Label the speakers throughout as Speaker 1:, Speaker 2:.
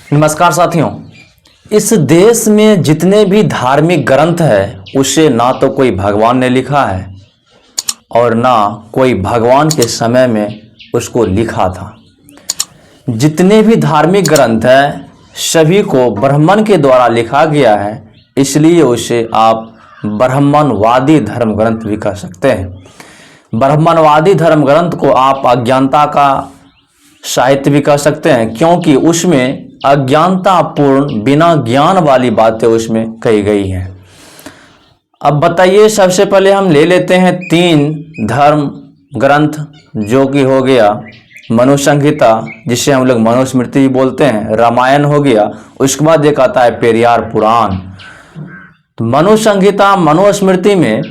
Speaker 1: नमस्कार साथियों। इस देश में जितने भी धार्मिक ग्रंथ है उसे ना तो कोई भगवान ने लिखा है और ना कोई भगवान के समय में उसको लिखा था। जितने भी धार्मिक ग्रंथ है सभी को ब्राह्मण के द्वारा लिखा गया है, इसलिए उसे आप ब्राह्मणवादी धर्म ग्रंथ भी कह सकते हैं। ब्राह्मणवादी धर्म ग्रंथ को आप अज्ञानता का साहित्य भी कह सकते हैं, क्योंकि उसमें अज्ञानतापूर्ण बिना ज्ञान वाली बातें उसमें कही गई हैं। अब बताइए, सबसे पहले हम ले लेते हैं 3 धर्म ग्रंथ, जो कि हो गया मनुसंहिता, जिसे हम लोग मनुस्मृति भी बोलते हैं, रामायण हो गया, उसके बाद एक आता है पेरियार पुराण। तो मनुसंहिता मनुस्मृति में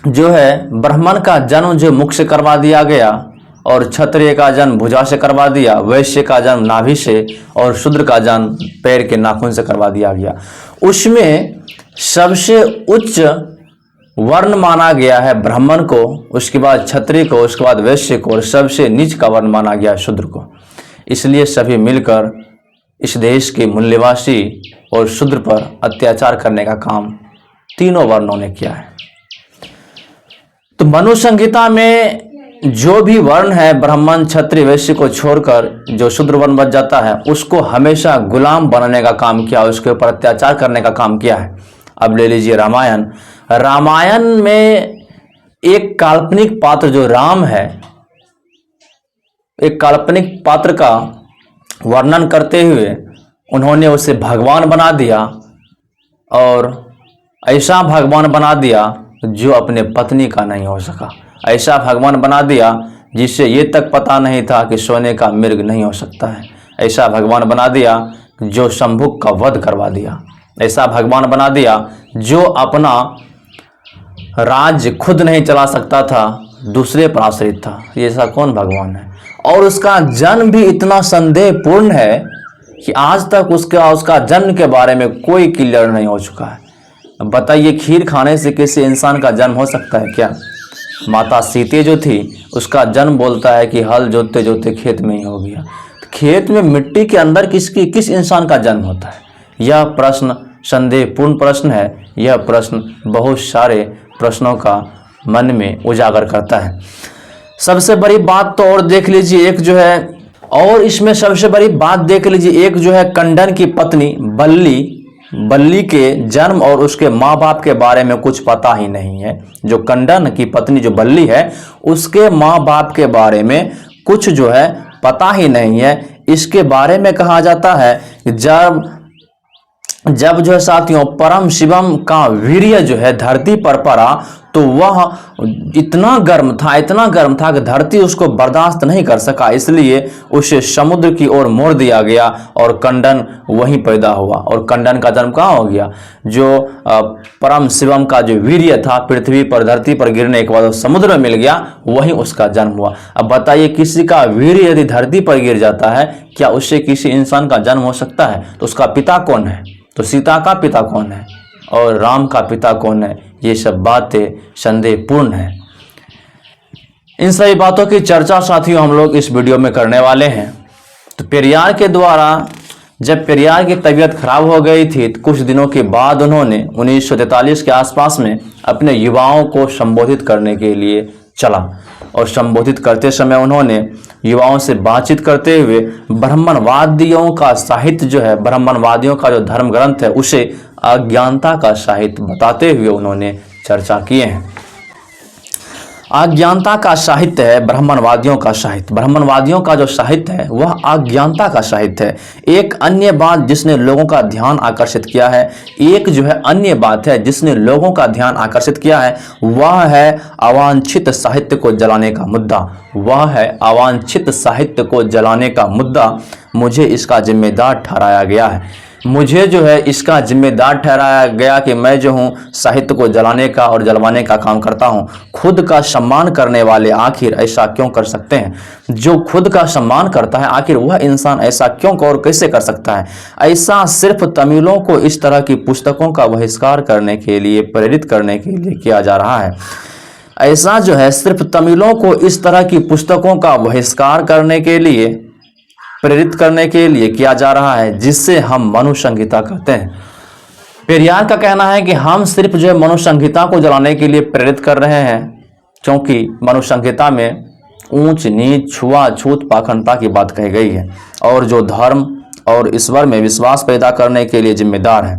Speaker 1: जो है ब्राह्मण का जन्म जो मुख से करवा दिया गया, और क्षत्रिय का जन्म भुजा से करवा दिया, वैश्य का जन्म नाभि से, और शूद्र का जन्म पैर के नाखून से करवा दिया गया। उसमें सबसे उच्च वर्ण माना गया है ब्राह्मण को, उसके बाद क्षत्रिय को, उसके बाद वैश्य को, और सबसे नीच का वर्ण माना गया है शूद्र को। इसलिए सभी मिलकर इस देश के मूल्यवासी और शूद्र पर अत्याचार करने का काम तीनों वर्णों ने किया है। तो मनुसंहिता में जो भी वर्ण है, ब्राह्मण क्षत्रिय वैश्य को छोड़कर जो शूद्र वर्ण बच जाता है, उसको हमेशा गुलाम बनाने का काम किया, उसके ऊपर अत्याचार करने का काम किया है। अब ले लीजिए रामायण। रामायण में एक काल्पनिक पात्र जो राम है, एक काल्पनिक पात्र का वर्णन करते हुए उन्होंने उसे भगवान बना दिया, और ऐसा भगवान बना दिया जो अपने पत्नी का नहीं हो सका। ऐसा भगवान बना दिया जिससे ये तक पता नहीं था कि सोने का मृग नहीं हो सकता है। ऐसा भगवान बना दिया जो शंभुक का वध करवा दिया। ऐसा भगवान बना दिया जो अपना राज्य खुद नहीं चला सकता था, दूसरे पर आश्रित था। ये ऐसा कौन भगवान है? और उसका जन्म भी इतना संदेहपूर्ण है कि आज तक उसका जन्म के बारे में कोई क्लियर नहीं हो चुका है। बताइए, खीर खाने से किसी इंसान का जन्म हो सकता है क्या? माता सीते जो थी, उसका जन्म बोलता है कि हल जोतते जोतते खेत में ही हो गया। खेत में मिट्टी के अंदर किस इंसान का जन्म होता है? यह प्रश्न संदेहपूर्ण प्रश्न है। यह प्रश्न बहुत सारे प्रश्नों का मन में उजागर करता है। सबसे बड़ी बात तो और देख लीजिए, एक जो है, और इसमें सबसे बड़ी बात देख लीजिए, एक जो है कंडन की पत्नी बल्ली के जन्म और उसके माँ बाप के बारे में कुछ पता ही नहीं है। जो कंडन की पत्नी जो बल्ली है, उसके माँ बाप के बारे में कुछ जो है पता ही नहीं है। इसके बारे में कहा जाता है जब जो है साथियों परम शिवम का वीर्य जो है धरती पर पड़ा, तो वह इतना गर्म था कि धरती उसको बर्दाश्त नहीं कर सका, इसलिए उसे समुद्र की ओर मोड़ दिया गया और कंडन वहीं पैदा हुआ। और कंडन का जन्म कहाँ हो गया? जो परम शिवम का जो वीर्य था पृथ्वी पर, धरती पर गिरने के बाद समुद्र में मिल गया, वहीं उसका जन्म हुआ। अब बताइए, किसी का वीर्य यदि धरती पर गिर जाता है, क्या उससे किसी इंसान का जन्म हो सकता है? तो उसका पिता कौन है? तो सीता का पिता कौन है और राम का पिता कौन है? ये सब बातें संदेहपूर्ण है। इन सभी बातों की चर्चा साथियों हम लोग इस वीडियो में करने वाले हैं। तो पेरियार के द्वारा जब पेरियार की तबीयत खराब हो गई थी, तो कुछ दिनों के बाद उन्होंने 1943 के आसपास में अपने युवाओं को संबोधित करने के लिए चला, और संबोधित करते समय उन्होंने युवाओं से बातचीत करते हुए ब्राह्मणवादियों का साहित्य जो है, ब्राह्मणवादियों का जो धर्म ग्रंथ है, उसे अज्ञानता का साहित्य बताते हुए उन्होंने चर्चा किए हैं। अज्ञानता का साहित्य है ब्राह्मणवादियों का साहित्य। ब्राह्मणवादियों का जो साहित्य है वह अज्ञानता का साहित्य है। एक अन्य बात जिसने लोगों का ध्यान आकर्षित किया है, एक जो है अन्य बात है जिसने लोगों का ध्यान आकर्षित किया है, वह है अवांछित साहित्य को जलाने का मुद्दा। वह है अवांछित साहित्य को जलाने का मुद्दा। मुझे इसका जिम्मेदार ठहराया गया है। मुझे जो है इसका जिम्मेदार ठहराया गया कि मैं जो हूँ साहित्य को जलाने का और जलवाने का काम करता हूँ। खुद का सम्मान करने वाले आखिर ऐसा क्यों कर सकते हैं? जो खुद का सम्मान करता है, आखिर वह इंसान ऐसा क्यों और कैसे कर सकता है? ऐसा सिर्फ तमिलों को इस तरह की पुस्तकों का बहिष्कार करने के लिए, प्रेरित करने के लिए किया जा रहा है। ऐसा जो है सिर्फ तमिलों को इस तरह की पुस्तकों का बहिष्कार करने के लिए प्रेरित करने के लिए किया जा रहा है, जिससे हम मनु संहिता कहते हैं। पेरियार का कहना है कि हम सिर्फ जो है मनु संहिता को जलाने के लिए प्रेरित कर रहे हैं, क्योंकि मनु संहिता में ऊंच नीच, छुआछूत, पाखंडता की बात कही गई है, और जो धर्म और ईश्वर में विश्वास पैदा करने के लिए जिम्मेदार है,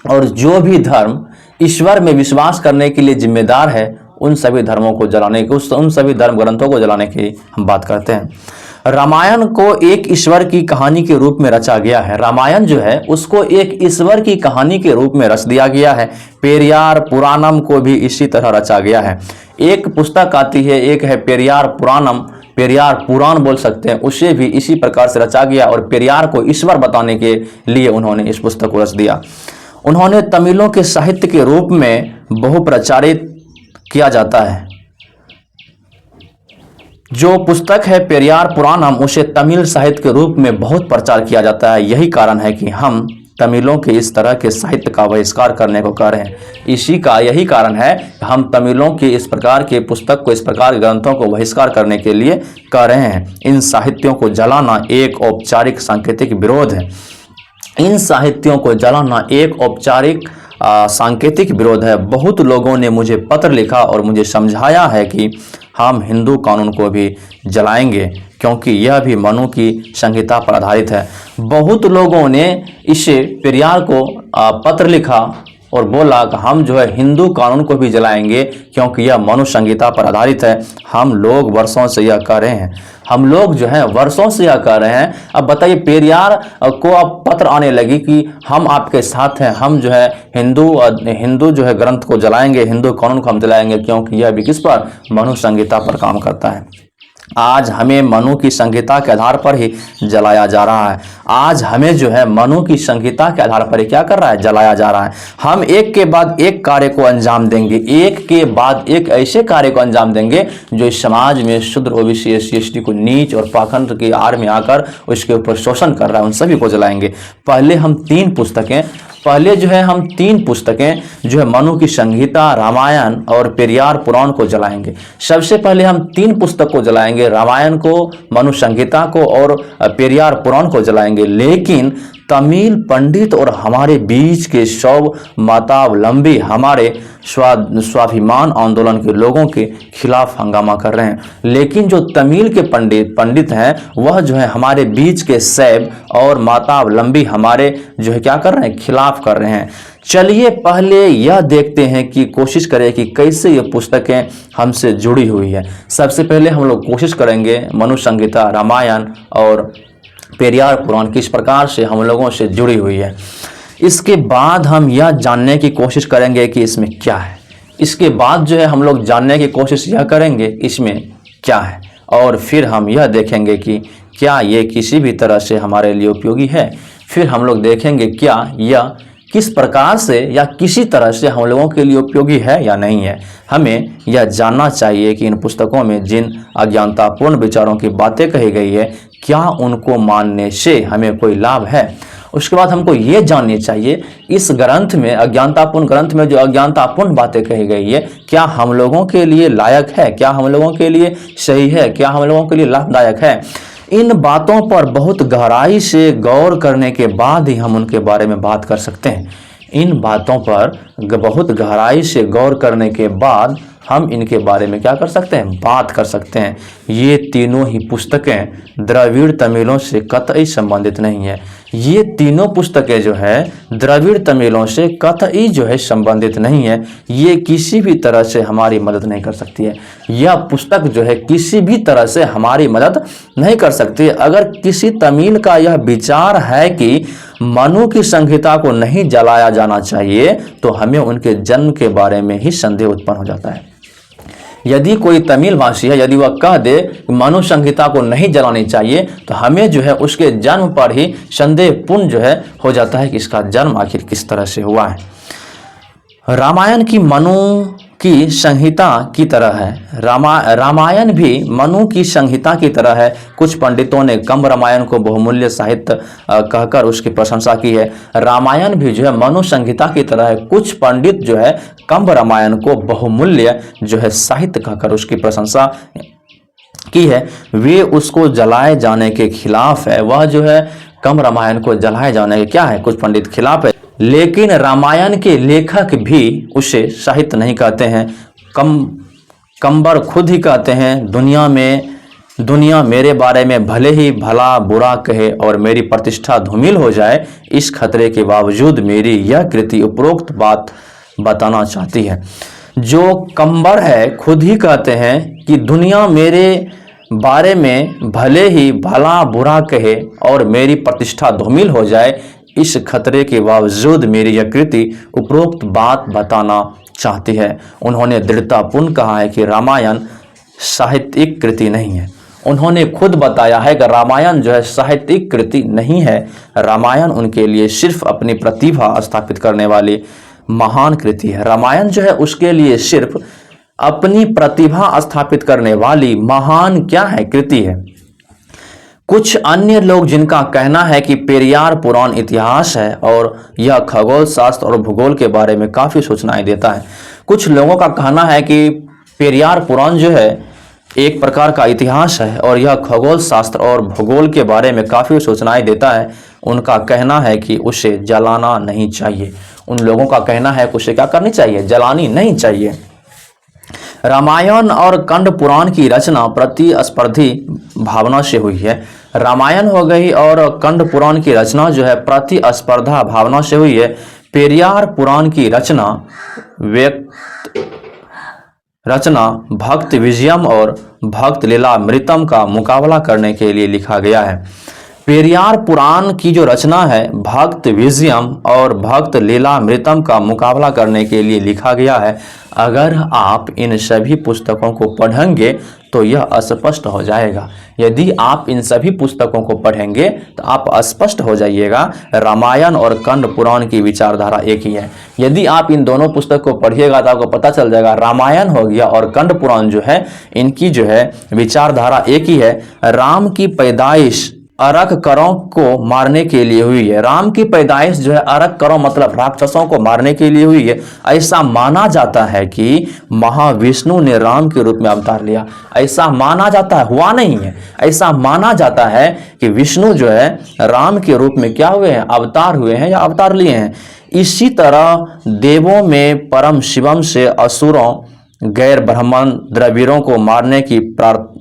Speaker 1: और जो भी धर्म ईश्वर में विश्वास करने के लिए जिम्मेदार है, उन सभी धर्मों को जलाने की, उन सभी धर्म ग्रंथों को जलाने की हम बात करते हैं। रामायण को एक ईश्वर की कहानी के रूप में रचा गया है। रामायण जो है उसको एक ईश्वर की कहानी के रूप में रच दिया गया है। पेरियार पुराणम को भी इसी तरह रचा गया है। एक पुस्तक आती है, एक है पेरियार पुराणम, पेरियार पुराण बोल सकते हैं, उसे भी इसी प्रकार से रचा गया, और पेरियार को ईश्वर बताने के लिए उन्होंने इस पुस्तक को रच दिया। उन्होंने तमिलों के साहित्य के रूप में बहुप्रचारित किया जाता है। जो पुस्तक है पेरियार पुराणम, उसे तमिल साहित्य के रूप में बहुत प्रचार किया जाता है। यही कारण है कि हम तमिलों के इस तरह के साहित्य का बहिष्कार करने को कह रहे हैं। यही कारण है कि हम तमिलों के इस प्रकार के पुस्तक को, इस प्रकार के ग्रंथों को बहिष्कार करने के लिए कह रहे हैं। इन साहित्यों को जलाना एक औपचारिक सांकेतिक विरोध है। इन साहित्यों को जलाना एक औपचारिक सांकेतिक विरोध है। बहुत लोगों ने मुझे पत्र लिखा और मुझे समझाया है कि हम हिंदू कानून को भी जलाएंगे, क्योंकि यह भी मनु की संहिता पर आधारित है। बहुत लोगों ने इसे पेरियार को पत्र लिखा और बोला कि हम जो है हिंदू कानून को भी जलाएंगे, क्योंकि यह मनु संहिता पर आधारित है। हम लोग वर्षों से यह कर रहे हैं, हम लोग जो है वर्षों से यह कर रहे हैं। अब बताइए, पेरियार को अब पत्र आने लगी कि हम आपके साथ हैं, हम जो है हिंदू जो है ग्रंथ को जलाएंगे, हिंदू कानून को हम जलाएंगे, क्योंकि यह भी किस पर, मनु संहिता पर काम करता है। आज हमें मनु की संहिता के आधार पर ही जलाया जा रहा है। आज हमें जो है मनु की संहिता के आधार पर ही क्या कर रहा है, जलाया जा रहा है। हम एक के बाद एक कार्य को अंजाम देंगे, एक के बाद एक ऐसे कार्य को अंजाम देंगे जो इस समाज में शूद्र, ओबीसी, एससी, एसटी को नीच और पाखंड की आड़ में आकर उसके ऊपर शोषण कर रहा है, उन सभी को जलाएंगे। पहले हम तीन पुस्तकें जो है मनु की संहिता, रामायण और पेरियार पुराण को जलाएंगे। सबसे पहले हम तीन पुस्तक को जलाएंगे, रामायण को, मनु संहिता को और पेरियार पुराण को जलाएंगे। लेकिन तमिल पंडित और हमारे बीच के मातावलंबी हमारे स्वाभिमान आंदोलन के लोगों के खिलाफ हंगामा कर रहे हैं। लेकिन जो तमिल के पंडित हैं, वह जो है हमारे बीच के शैव और मातावलंबी हमारे जो है क्या कर रहे हैं, खिलाफ कर रहे हैं। चलिए पहले यह देखते हैं कि कोशिश करें कि कैसे ये पुस्तकें हमसे जुड़ी हुई है। सबसे पहले हम लोग कोशिश करेंगे मनु संहिता, रामायण और पेरियार पुराण किस प्रकार से हम लोगों से जुड़ी हुई है। इसके बाद हम यह जानने की कोशिश करेंगे कि इसमें क्या है। इसके बाद जो है हम लोग जानने की कोशिश यह करेंगे इसमें क्या है, और फिर हम यह देखेंगे कि क्या ये किसी भी तरह से हमारे लिए उपयोगी है। फिर हम लोग देखेंगे क्या यह किस प्रकार से या किसी तरह से हम लोगों के लिए उपयोगी है या नहीं है। हमें यह जानना चाहिए कि इन पुस्तकों में जिन अज्ञानतापूर्ण विचारों की बातें कही गई है, क्या उनको मानने से हमें कोई लाभ है। उसके बाद हमको ये जाननी चाहिए इस ग्रंथ में, अज्ञानतापूर्ण ग्रंथ में जो अज्ञानतापूर्ण बातें कही गई है, क्या हम लोगों के लिए लायक है, क्या हम लोगों के लिए सही है, क्या हम लोगों के लिए लाभदायक है। इन बातों पर बहुत गहराई से गौर करने के बाद ही हम उनके बारे में बात कर सकते हैं। इन बातों पर बहुत गहराई से गौर करने के बाद हम इनके बारे में क्या कर सकते हैं, बात कर सकते हैं। ये तीनों ही पुस्तकें द्रविड़ तमिलों से कतई संबंधित नहीं है। ये तीनों पुस्तकें जो है द्रविड़ तमिलों से कतई जो है संबंधित नहीं है। ये किसी भी तरह से हमारी मदद नहीं कर सकती है। यह पुस्तक जो है किसी भी तरह से हमारी मदद नहीं कर सकती। अगर किसी तमिल का यह विचार है कि मनु की संहिता को नहीं जलाया जाना चाहिए, तो हमें उनके जन्म के बारे में ही संदेह उत्पन्न हो जाता है। यदि कोई तमिल भाषी है, यदि वह कह दे कि मनु संहिता को नहीं जलानी चाहिए, तो हमें जो है उसके जन्म पर ही संदेहपूर्ण जो है हो जाता है कि इसका जन्म आखिर किस तरह से हुआ है। रामायण की मनु की संहिता की तरह है। रामायण भी मनु की संहिता की तरह है। कुछ पंडितों ने कंब रामायण को बहुमूल्य साहित्य कहकर उसकी प्रशंसा की है। रामायण भी जो है मनु संहिता की तरह है। कुछ पंडित जो है कंब रामायण को बहुमूल्य जो है साहित्य कहकर उसकी प्रशंसा की है वे उसको जलाए जाने के खिलाफ है। वह जो है कंब रामायण को जलाए जाने के क्या है, कुछ पंडित खिलाफ है। लेकिन रामायण के लेखक भी उसे साहित्य नहीं कहते हैं। कंबर खुद ही कहते हैं, दुनिया मेरे बारे में भले ही भला बुरा कहे और मेरी प्रतिष्ठा धूमिल हो जाए, इस खतरे के बावजूद मेरी यह कृति उपरोक्त बात बताना चाहती है। जो कंबर है खुद ही कहते हैं कि दुनिया मेरे बारे में भले ही भला बुरा कहे और मेरी प्रतिष्ठा धूमिल हो जाए, इस खतरे के बावजूद मेरी यह कृति उपरोक्त बात बताना चाहती है। उन्होंने दृढ़तापूर्ण कहा है कि रामायण साहित्यिक कृति नहीं है। उन्होंने खुद बताया है कि रामायण जो है साहित्यिक कृति नहीं है। रामायण उनके लिए सिर्फ अपनी प्रतिभा स्थापित करने वाली महान कृति है। रामायण जो है उसके लिए सिर्फ अपनी प्रतिभा स्थापित करने वाली महान क्या है, कृति है। कुछ अन्य लोग जिनका कहना है कि पेरियार पुराण इतिहास है और यह खगोल शास्त्र और भूगोल के बारे में काफ़ी सूचनाएं देता है। कुछ लोगों का कहना है कि पेरियार पुराण जो है एक प्रकार का इतिहास है और यह खगोल शास्त्र और भूगोल के बारे में काफ़ी सूचनाएं देता है। उनका कहना है कि उसे जलाना नहीं चाहिए। उन लोगों का कहना है कि उसे क्या करनी चाहिए, जलानी नहीं चाहिए। रामायण और कंद पुराण की रचना प्रतिस्पर्धी भावना से हुई है। रामायण हो गई और कंद पुराण की रचना जो है प्रतिस्पर्धा भावना से हुई है। पेरियार पुराण की रचना भक्त विजयम और भक्त लीलामृतम का मुकाबला करने के लिए लिखा गया है। पेरियार पुराण की जो रचना है भक्त विजयम और भक्त लीलामृतम का मुकाबला करने के लिए लिखा गया है। अगर आप इन सभी पुस्तकों को पढ़ेंगे तो यह स्पष्ट हो जाएगा। यदि आप इन सभी पुस्तकों को पढ़ेंगे तो आप स्पष्ट हो जाइएगा रामायण और कंद पुराण की विचारधारा एक ही है। यदि आप इन दोनों पुस्तक को पढ़िएगा तो आपको पता चल जाएगा रामायण हो गया और कंद पुराण जो है इनकी जो है विचारधारा एक ही है। राम की पैदाइश अरककरों को मारने के लिए हुई है। राम की पैदाइश जो है अरककरों मतलब राक्षसों को मारने के लिए हुई है। ऐसा माना जाता है कि महाविष्णु ने राम के रूप में अवतार लिया। ऐसा माना जाता है, हुआ नहीं है, ऐसा माना जाता है कि विष्णु जो है राम के रूप में क्या हुए हैं, अवतार हुए हैं या अवतार लिए हैं। इसी तरह देवों में परम शिवम से असुरों गैर ब्राह्मण द्रविड़ों को मारने की प्रार्थना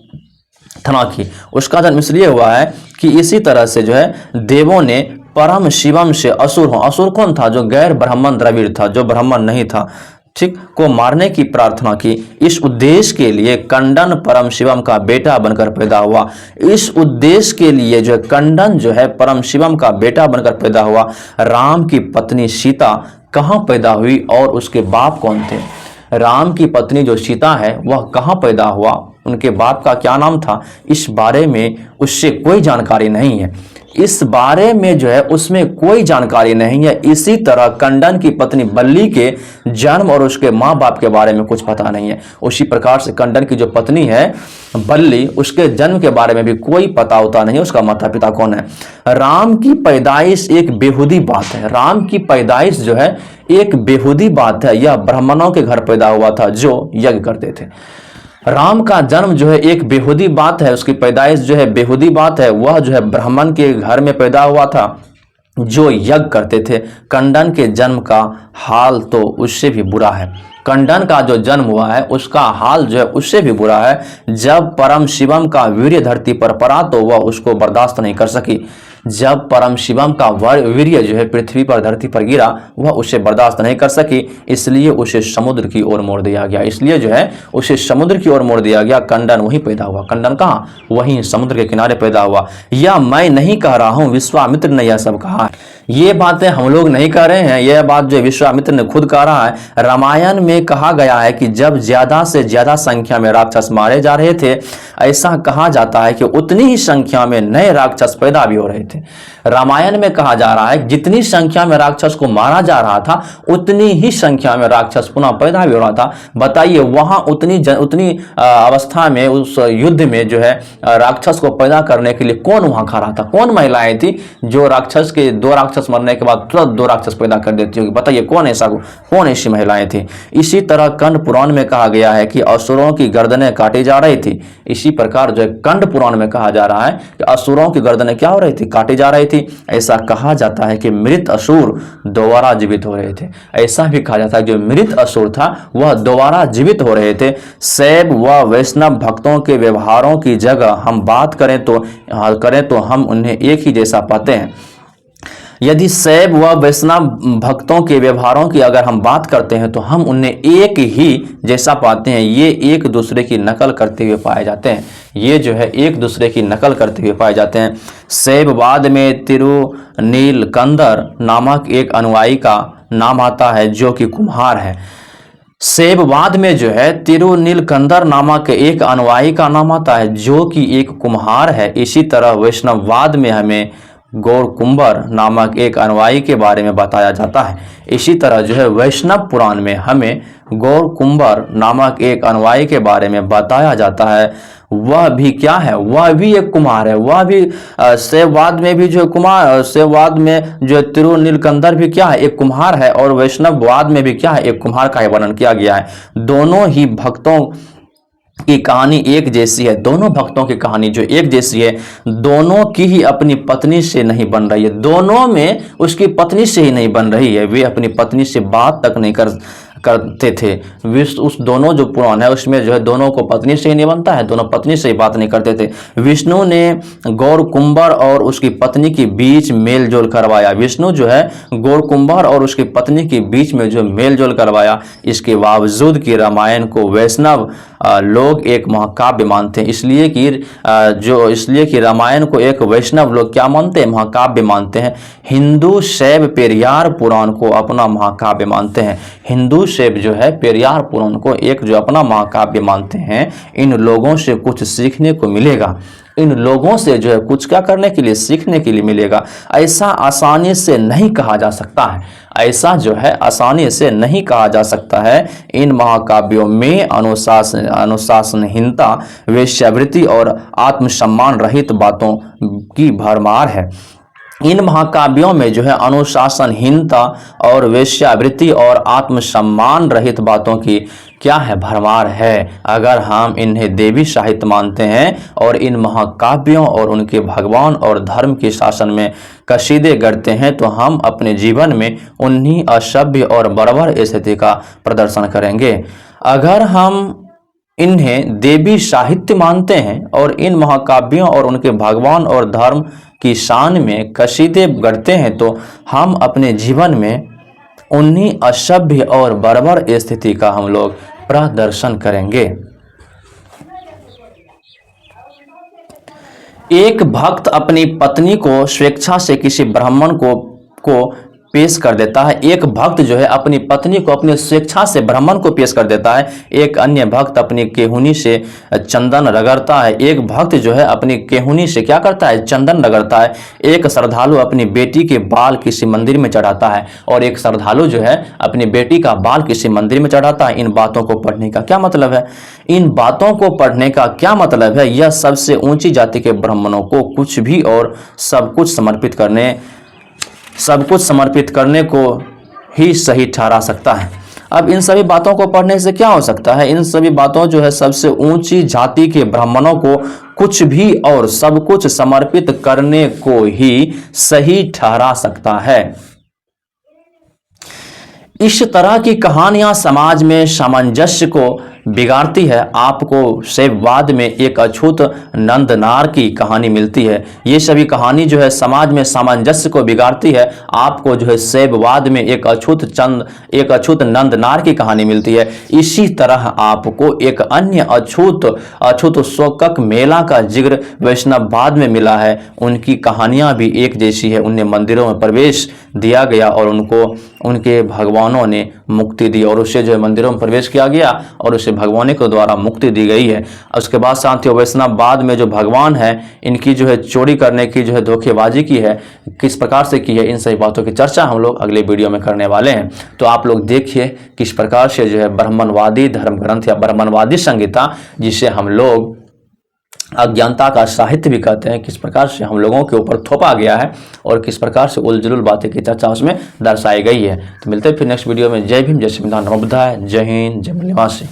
Speaker 1: की। उसका जन्म इसलिए हुआ है कि इसी तरह से जो है देवों ने परम शिवम से असुर कौन था, जो गैर ब्राह्मण द्रविड़ था, जो ब्राह्मण नहीं था, ठीक, को मारने की प्रार्थना की। इस उद्देश्य के लिए कंडन परम शिवम का बेटा बनकर पैदा हुआ। इस उद्देश्य के लिए जो है कंडन जो है परम शिवम का बेटा बनकर पैदा हुआ। राम की पत्नी सीता कहाँ पैदा हुई और उसके बाप कौन थे? राम की पत्नी जो सीता है वह कहाँ पैदा हुआ, उनके बाप का क्या नाम था, इस बारे में उससे कोई जानकारी नहीं है। इस बारे में जो है उसमें कोई जानकारी नहीं है। इसी तरह कंडन की पत्नी बल्ली के जन्म और उसके माँ बाप के बारे में कुछ पता नहीं है। उसी प्रकार से कंडन की जो पत्नी है बल्ली, उसके जन्म के बारे में भी कोई पता होता नहीं, उसका माता पिता कौन है। राम की पैदाइश एक बेहूदी बात है। राम की पैदाइश जो है एक बेहूदी बात है। यह ब्राह्मणों के घर पैदा हुआ था जो यज्ञ करते थे। राम का जन्म जो है एक बेहूदी बात है, उसकी पैदाइश जो है बेहूदी बात है। वह जो है ब्राह्मण के घर में पैदा हुआ था जो यज्ञ करते थे। कंडन के जन्म का हाल तो उससे भी बुरा है। कंडन का जो जन्म हुआ है उसका हाल जो है उससे भी बुरा है। जब परम शिवम का वीर्य धरती पर पड़ा तो वह उसको बर्दाश्त नहीं कर सकी। जब परम शिवम का वीर्य जो है पृथ्वी पर धरती पर गिरा वह उसे बर्दाश्त नहीं कर सकी, इसलिए उसे समुद्र की ओर मोड़ दिया गया। इसलिए जो है उसे समुद्र की ओर मोड़ दिया गया। कंडन वहीं पैदा हुआ। कंडन कहाँ? वहीं समुद्र के किनारे पैदा हुआ। यह मैं नहीं कह रहा हूँ, विश्वामित्र ने यह सब कहा है। ये बातें हम लोग नहीं कह रहे हैं, यह बात जो विश्वामित्र ने खुद कहा रहा है। रामायण में कहा गया है कि जब ज्यादा से ज्यादा संख्या में राक्षस मारे जा रहे थे, ऐसा कहा जाता है कि उतनी ही संख्या में नए राक्षस पैदा भी हो रहे थे। रामायण में कहा जा रहा है जितनी संख्या में राक्षस को मारा जा रहा था उतनी ही संख्या में राक्षस पुनः पैदा भी हो रहा था। बताइए वहां उतनी अवस्था में उस युद्ध में जो है राक्षस को पैदा करने के लिए कौन वहां खड़ा था? कौन महिलाएं थी जो राक्षस के दो राक्षस मरने के बाद तुरंत दो राक्षस पैदा कर देती होगी? बताइए कौन ऐसी महिलाएं थी? इसी तरह कंद पुराण में कहा गया है कि असुरों की गर्दनें काटी जा रही थी। इसी इसी प्रकार जो है कंड पुराण में कहा जा रहा है कि असुरों की गर्दनें क्या हो रही थी, काटी जा रही थी। ऐसा कहा जाता है कि मृत असुर दोबारा जीवित हो रहे थे। ऐसा भी कहा जाता है जो मृत असुर था वह दोबारा जीवित हो रहे थे। शैव व वैष्णव भक्तों के व्यवहारों की जगह हम बात करें तो हम उन्हें एक ही जैसा पाते हैं। यदि शैव व वैष्णव भक्तों के व्यवहारों की अगर हम बात करते हैं तो हम उन्हें एक ही जैसा पाते हैं। ये एक दूसरे की नकल करते हुए पाए जाते हैं। ये जो है एक दूसरे की नकल करते हुए पाए जाते हैं। शैववाद में तिरुनीलकंदर नामक एक अनुयायी का नाम आता है जो कि कुम्हार है। शैववाद में जो है तिरुनीलकंदर नामक एक अनुयायी का नाम आता है जो कि एक कुम्हार है। इसी तरह वैष्णववाद में हमें गौरकुंबर नामक एक अनुयायी के बारे में बताया जाता है। इसी तरह जो है वैष्णव पुराण में हमें गौरकुंबर नामक एक अनुयायी के बारे में बताया जाता है। वह भी क्या है, वह भी एक कुम्हार है। वह भी शैववाद में भी जो कुमार, शैववाद में जो तिरुनीलकंदर भी क्या है, एक कुम्हार है। और वैष्णववाद में भी क्या है, एक कुम्हार का वर्णन किया गया है। दोनों ही भक्तों की कहानी एक जैसी है। दोनों भक्तों की कहानी जो एक जैसी है, दोनों की ही अपनी पत्नी से नहीं बन रही है। दोनों में उसकी पत्नी से ही नहीं बन रही है। वे अपनी पत्नी से बात तक नहीं करते थे। विष्णु उस दोनों जो पुराण है उसमें जो है दोनों को पत्नी से ही नहीं बनता है, दोनों पत्नी से ही बात नहीं करते थे। विष्णु ने गौरकुंबर और उसकी पत्नी के बीच मेल जोल करवाया। विष्णु जो है गौरकुंबर और उसकी पत्नी के बीच में जो मेल जोल करवाया। इसके बावजूद कि रामायण को वैष्णव लोग एक महाकाव्य मानते हैं। इसलिए कि रामायण को एक वैष्णव लोग क्या मानते हैं, महाकाव्य मानते हैं। हिंदू शैव पेरियार पुराण को अपना महाकाव्य मानते हैं। हिंदू शैव जो है पेरियार पुराण को एक जो अपना महाकाव्य मानते हैं। इन लोगों से कुछ सीखने को मिलेगा। इन लोगों से जो है कुछ क्या करने के लिए, सीखने के लिए मिलेगा। ऐसा आसानी से नहीं कहा जा सकता है। ऐसा जो है आसानी से नहीं कहा जा सकता है। इन महाकाव्यों में अनुशासनहीनता, वेश्यावृत्ति और आत्मसम्मान रहित बातों की भरमार है। इन महाकाव्यों में जो है अनुशासनहीनता और वेश्यावृत्ति और आत्मसम्मान रहित बातों की क्या है, भरमार है। अगर हम इन्हें देवी साहित्य मानते हैं और इन महाकाव्यों और उनके भगवान और धर्म के शासन में कसीदे गढ़ते हैं तो हम अपने जीवन में उन्हीं असभ्य और बर्बर स्थिति का प्रदर्शन करेंगे। अगर हम इन्हें देवी साहित्य मानते हैं और इन महाकाव्यों और उनके भगवान और धर्म की शान में कसीदे गढ़ते हैं तो हम अपने जीवन में उन्हीं असभ्य और बर्बर स्थिति का हम लोग प्रदर्शन करेंगे। एक भक्त अपनी पत्नी को स्वेच्छा से किसी ब्राह्मण को पेश कर देता है। एक भक्त जो है अपनी पत्नी को अपनी स्वेच्छा से ब्राह्मण को पेश कर देता है। एक अन्य भक्त अपनी केहूनी से चंदन रगड़ता है। एक भक्त जो है अपनी केहूनी से क्या करता है, चंदन रगड़ता है। एक श्रद्धालु अपनी बेटी के बाल किसी मंदिर में चढ़ाता है और एक श्रद्धालु जो है अपनी बेटी का बाल किसी मंदिर में चढ़ाता है। इन बातों को पढ़ने का क्या मतलब है, इन बातों को पढ़ने का क्या मतलब है, यह सबसे ऊंची जाति के ब्राह्मणों को कुछ भी और सब कुछ समर्पित करने को ही सही ठहरा सकता है। अब इन सभी बातों को पढ़ने से क्या हो सकता है, इन सभी बातों जो है सबसे ऊंची जाति के ब्राह्मणों को कुछ भी और सब कुछ समर्पित करने को ही सही ठहरा सकता है। इस तरह की कहानियां समाज में सामंजस्य को बिगाड़ती है। आपको शैववाद में एक अछूत नंदनार की कहानी मिलती है। ये सभी कहानी जो है समाज में सामंजस्य को बिगाड़ती है। आपको जो है शैववाद में एक अछूत नंदनार की कहानी मिलती है। इसी तरह आपको एक अन्य अछूत शोकक मेला का जिक्र वैष्णववाद में मिला है। उनकी कहानियां भी एक जैसी है। उन्हें मंदिरों में प्रवेश दिया गया और उनको उनके भगवानों ने मुक्ति दी और उससे जो है मंदिरों में प्रवेश किया गया और उसे भगवान के द्वारा मुक्ति दी गई है। उसके बाद साथियों वैष्णववाद में जो भगवान है इनकी जो है चोरी करने की जो है धोखेबाजी की है, किस प्रकार से की है, इन सभी बातों की चर्चा हम लोग अगले वीडियो में करने वाले हैं। तो आप लोग देखिए किस प्रकार से जो है ब्राह्मणवादी धर्म ग्रंथ या ब्राह्मणवादी संहिता, जिसे हम लोग अज्ञानता का साहित्य भी कहते हैं, किस प्रकार से हम लोगों के ऊपर थोपा गया है और किस प्रकार से उलझुल बातें की चर्चा उसमें दर्शाई गई है। तो मिलते हैं फिर नेक्स्ट वीडियो में। जय भीम, जय संविधान, नमो बुद्धाय, जय हिंद, जय निवासी।